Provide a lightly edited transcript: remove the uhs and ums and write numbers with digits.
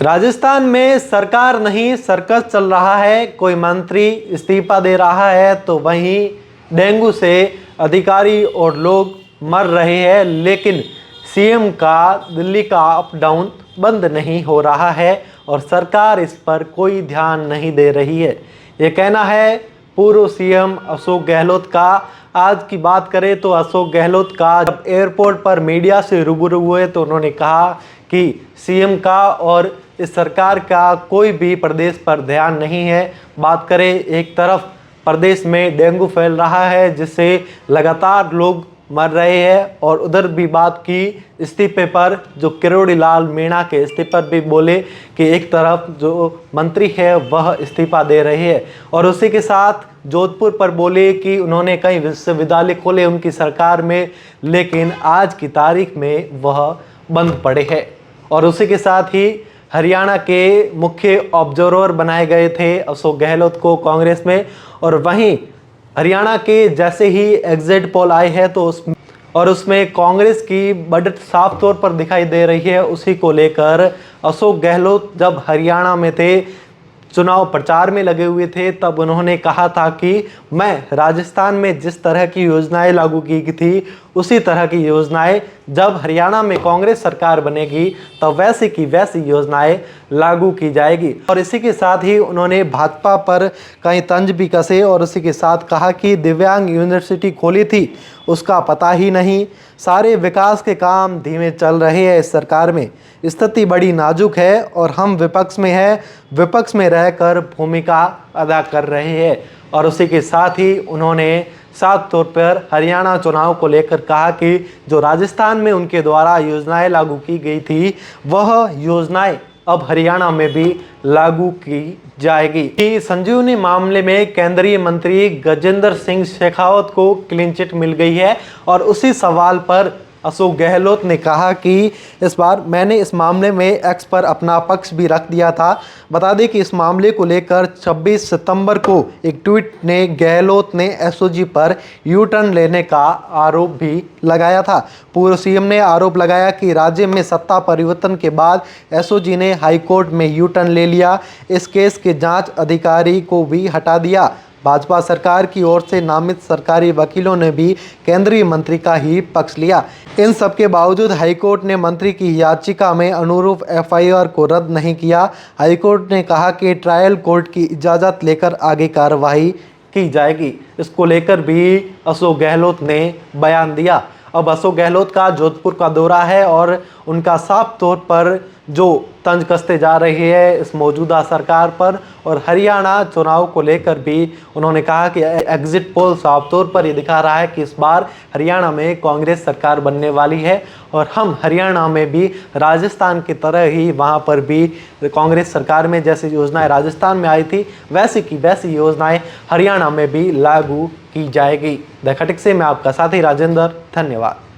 राजस्थान में सरकार नहीं सर्कस चल रहा है। कोई मंत्री इस्तीफा दे रहा है तो वहीं डेंगू से अधिकारी और लोग मर रहे हैं, लेकिन सीएम का दिल्ली का अप डाउन बंद नहीं हो रहा है और सरकार इस पर कोई ध्यान नहीं दे रही है। ये कहना है पूर्व सीएम अशोक गहलोत का। आज की बात करें तो अशोक गहलोत का जब एयरपोर्ट पर मीडिया से रूबरू हुए तो उन्होंने कहा कि सीएम का और इस सरकार का कोई भी प्रदेश पर ध्यान नहीं है। बात करें, एक तरफ प्रदेश में डेंगू फैल रहा है जिससे लगातार लोग मर रहे हैं, और उधर भी बात की इस्तीफे पर, जो किरोड़ी लाल मीणा के इस्तीफे पर भी बोले कि एक तरफ जो मंत्री है वह इस्तीफा दे रहे हैं, और उसी के साथ जोधपुर पर बोले कि उन्होंने कई विश्वविद्यालय खोले उनकी सरकार में, लेकिन आज की तारीख में वह बंद पड़े हैं। और उसी के साथ ही हरियाणा के मुख्य ऑब्जर्वर बनाए गए थे अशोक गहलोत को कांग्रेस में, और वहीं हरियाणा के जैसे ही एग्जिट पोल आए हैं तो उसमें कांग्रेस की बढ़त साफ तौर पर दिखाई दे रही है। उसी को लेकर अशोक गहलोत जब हरियाणा में थे, चुनाव प्रचार में लगे हुए थे, तब उन्होंने कहा था कि मैं राजस्थान में जिस तरह की योजनाएं लागू की गई थी उसी तरह की योजनाएं जब हरियाणा में कांग्रेस सरकार बनेगी तब वैसी की वैसी योजनाएं लागू की जाएगी। और इसी के साथ ही उन्होंने भाजपा पर कई तंज भी कसे और उसी के साथ कहा कि दिव्यांग यूनिवर्सिटी खोली थी उसका पता ही नहीं, सारे विकास के काम धीमे चल रहे हैं। इस सरकार में स्थिति बड़ी नाजुक है और हम विपक्ष में हैं, विपक्ष में रहकर भूमिका अदा कर रहे हैं। और उसी के साथ ही उन्होंने साफ तौर पर हरियाणा चुनाव को लेकर कहा कि जो राजस्थान में उनके द्वारा योजनाएं लागू की गई थी वह योजनाएं अब हरियाणा में भी लागू की जाएगी। कि संजीवनी मामले में केंद्रीय मंत्री गजेंद्र सिंह शेखावत को क्लीन चिट मिल गई है, और उसी सवाल पर अशोक गहलोत ने कहा कि इस बार मैंने इस मामले में एक्स पर अपना पक्ष भी रख दिया था। बता दें कि इस मामले को लेकर 26 सितंबर को एक ट्वीट ने गहलोत ने एसओजी पर यू टर्न लेने का आरोप भी लगाया था। पूर्व सीएम ने आरोप लगाया कि राज्य में सत्ता परिवर्तन के बाद एसओजी ने हाईकोर्ट में यू टर्न ले लिया, इस केस के जाँच अधिकारी को भी हटा दिया। भाजपा सरकार की ओर से नामित सरकारी वकीलों ने भी केंद्रीय मंत्री का ही पक्ष लिया। इन सब के बावजूद हाईकोर्ट ने मंत्री की याचिका में अनुरूप एफआईआर को रद्द नहीं किया। हाईकोर्ट ने कहा कि ट्रायल कोर्ट की इजाज़त लेकर आगे कार्रवाई की जाएगी। इसको लेकर भी अशोक गहलोत ने बयान दिया। अब अशोक गहलोत का जोधपुर का दौरा है और उनका साफ तौर पर जो तंज कसते जा रही है इस मौजूदा सरकार पर, और हरियाणा चुनाव को लेकर भी उन्होंने कहा कि एग्जिट पोल साफ तौर पर ये दिखा रहा है कि इस बार हरियाणा में कांग्रेस सरकार बनने वाली है, और हम हरियाणा में भी राजस्थान की तरह ही वहां पर भी कांग्रेस सरकार में जैसी योजनाएं राजस्थान में आई थी वैसी की वैसी योजनाएं हरियाणा में भी लागू की जाएगी। द खटिक से मैं आपका साथी राजेंद्र, धन्यवाद।